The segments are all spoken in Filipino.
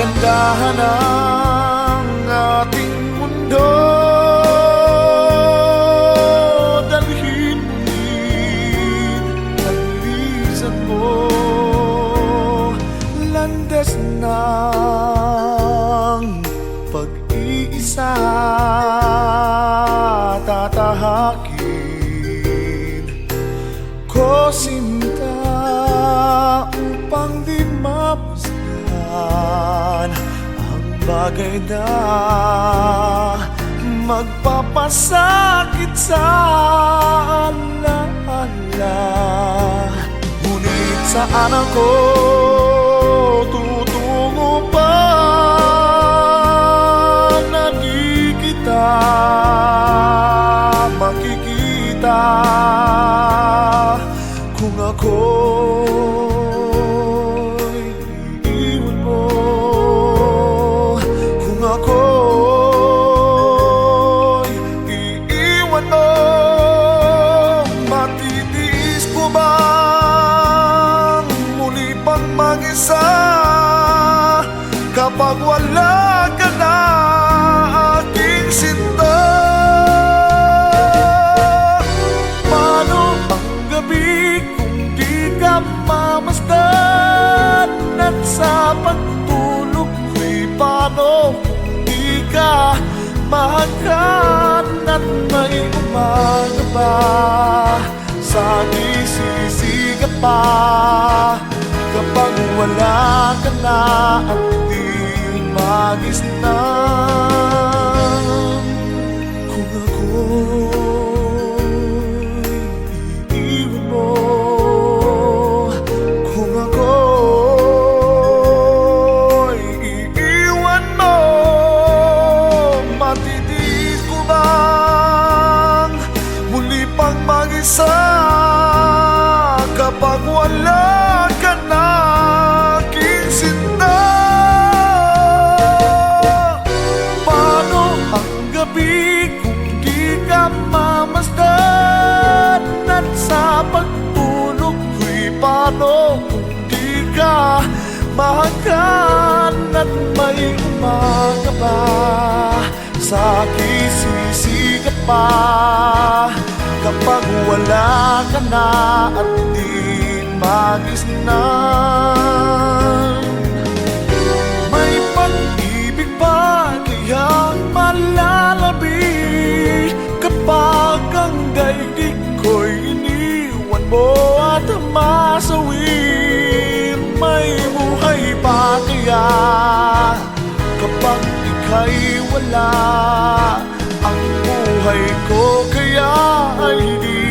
kagandahan ng ating mundo. Dalhin mo din ang lisan mo, landas ng pag-iisa, tatahakin ko sinta upang di mapasdan ang bagay na magpapasakit sa alaala. Ngunit saan ako tutungo pag na di kita makikita? Kung ako'y iiwan mo, kung ako'y iiwan mo, matitiis ko bang muli pang mag-isa kapag wala ka na, aking sinta? Paano ang gabi kung di ka mamasdan, at sa pagtulog ko'y paano kung di ka mahagkan, at may umaga ba sa isisigat pa kapag wala ka na at di magisnan? Kung ako'y iiwan mo, kung ako'y iiwan mo, matitiis ko bang muli pang mag-isa kapag wala ka na, aking sinta? Paano ang gabi kung di ka mamasdan, at sa pagtulog ko'y paano kung di ka mahagkan, at may umaga ba sa aking sisigat pa kapag wala ka na at di magisnan? May pag-ibig ba kayang malalabi kapag ang daigdig ko'y iniwan mo at masawin? May buhay ba kaya kapag ika'y wala? Ang buhay ko kaya ay di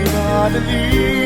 madali.